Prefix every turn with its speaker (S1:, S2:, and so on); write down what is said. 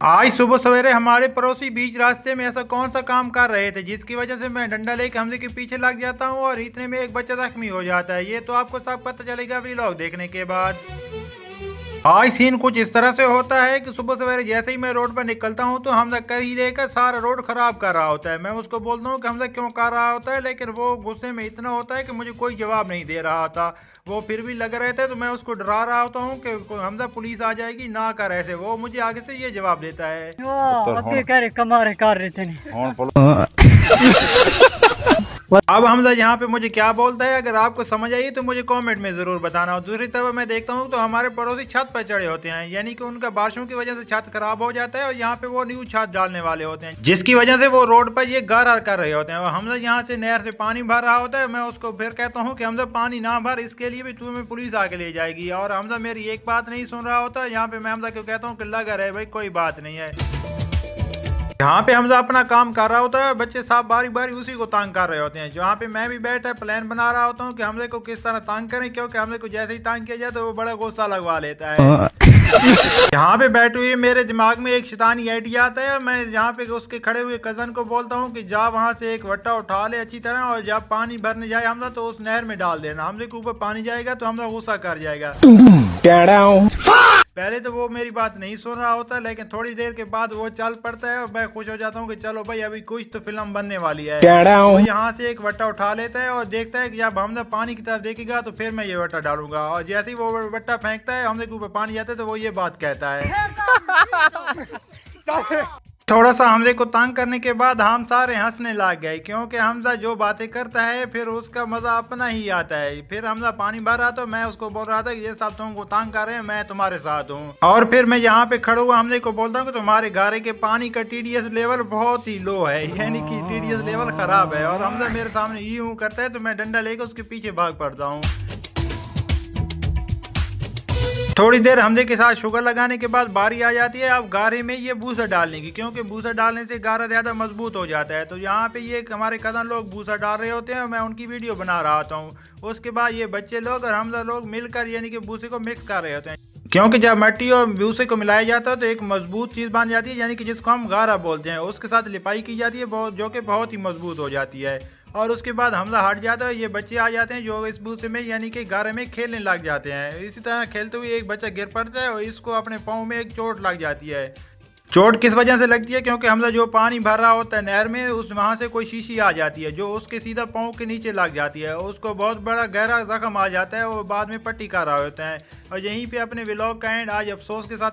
S1: आज सुबह सवेरे हमारे पड़ोसी बीच रास्ते में ऐसा कौन सा काम कर रहे थे जिसकी वजह से मैं डंडा लेके हमले के पीछे लग जाता हूँ और इतने में एक बच्चा जख्मी हो जाता है। ये तो आपको सब पता चलेगा व्लॉग देखने के बाद। आज सीन कुछ इस तरह से होता है कि सुबह सवेरे जैसे ही मैं रोड पर निकलता हूँ तो हमजा कहीं देकर सारा रोड खराब कर रहा होता है। मैं उसको बोलता हूँ कि हमजा क्यों कर रहा होता है, लेकिन वो गुस्से में इतना होता है कि मुझे कोई जवाब नहीं दे रहा था। वो फिर भी लग रहे थे तो मैं उसको डरा रहा होता हूँ कि हमजा पुलिस आ जाएगी, ना कर ऐसे। वो मुझे आगे से ये जवाब देता है।
S2: कमारे कर रहे थे
S1: अब हमजा यहाँ पे मुझे क्या बोलता है, अगर आपको समझ आई तो मुझे कमेंट में जरूर बताना। और दूसरी तरफ मैं देखता हूँ तो हमारे पड़ोसी छत पर चढ़े होते हैं, यानी कि उनका बारिशों की वजह से छत खराब हो जाता है और यहाँ पे वो न्यू छत डालने वाले होते हैं, जिसकी वजह से वो रोड पर ये गारा कर रहे होते हैं। और हमजा यहाँ से नहर से पानी भर रहा होता है। मैं उसको फिर कहता हूँ कि हमजा पानी ना भर, इसके लिए भी तुम्हें पुलिस आके ले जाएगी। और हमजा मेरी एक बात नहीं सुन रहा होता। यहाँ पे मैं हमजा क्यों कहता हूँ कि लगा रहे भाई, कोई बात नहीं है। यहाँ पे हमजा अपना काम कर रहा होता है, बच्चे साहब बारी बारी उसी को तंग कर रहे होते हैं। जहाँ पे मैं भी बैठा प्लान बना रहा होता हूँ कि हमले को किस तरह तंग करें, क्योंकि हमले को जैसे ही तंग किया जाए तो वो बड़ा गुस्सा लगवा लेता है। यहाँ पे बैठे हुए मेरे दिमाग में एक शैतानी आइडिया आता है। मैं यहाँ पे उसके खड़े हुए कजन को बोलता हूँ कि जा वहाँ से एक वट्टा उठा ले अच्छी तरह, और जब पानी भरने जाए हमला तो उस नहर में डाल देना। हमले के ऊपर पानी जाएगा तो हमला गुस्सा कर जाएगा। पहले तो वो मेरी बात नहीं सुन रहा होता, लेकिन थोड़ी देर के बाद वो चल पड़ता है और मैं खुश हो जाता हूँ कि चलो भाई अभी कुछ तो फिल्म बनने वाली है। वो यहाँ से एक वट्टा उठा लेता है और देखता है कि जब हमने पानी की तरफ देखेगा तो फिर मैं ये वट्टा डालूंगा। और जैसे ही वो वट्टा फेंकता है हमने के ऊपर पानी जाता है तो वो ये बात कहता है। थोड़ा सा हमले को तंग करने के बाद हम सारे हंसने लग गए, क्योंकि हमजा जो बातें करता है फिर उसका मजा अपना ही आता है। फिर हमजा पानी भर रहा तो मैं उसको बोल रहा था कि ये सब तुमको तंग कर रहे हैं, मैं तुम्हारे साथ हूँ। और फिर मैं यहाँ पे खड़ा हुआ हमले को बोलता हूँ कि तुम्हारे गारे के पानी का TDS लेवल बहुत ही लो है, यानी कि TDS लेवल खराब है। और हमजा मेरे सामने यूं करता है तो मैं डंडा लेकर उसके पीछे भाग पड़ता हूँ। थोड़ी देर हमले के साथ शुगर लगाने के बाद बारी आ जाती है अब गारे में ये भूसा डालने की, क्योंकि भूसा डालने से गारा ज्यादा मजबूत हो जाता है। तो यहाँ पे ये हमारे कजन लोग भूसा डाल रहे होते हैं, मैं उनकी वीडियो बना रहा होता हूँ। उसके बाद ये बच्चे लोग और हमजा लोग मिलकर यानी कि भूसे को मिक्स कर रहे होते हैं, क्योंकि जब मिट्टी और भूसे को मिलाया जाता है तो एक मजबूत चीज बन जाती है, यानी कि जिसको हम गारा बोलते हैं। उसके साथ लिपाई की जाती है बहुत, जो कि बहुत ही मजबूत हो जाती है। और उसके बाद हमला हट जाता है, ये बच्चे आ जाते हैं जो इस भूसे में यानी कि गारे में खेलने लग जाते हैं। इसी तरह खेलते हुए एक बच्चा गिर पड़ता है और इसको अपने पाँव में एक चोट लग जाती है। चोट किस वजह से लगती है, क्योंकि हमला जो पानी भर रहा होता है नहर में, उस वहाँ से कोई शीशी आ जाती है जो उसके सीधा पाँव के नीचे लग जाती है। उसको बहुत बड़ा गहरा जख्म आ जाता है, वो बाद में पट्टी कर रहा होता है। और यहीं पे अपने व्लॉग का एंड आज अफसोस के साथ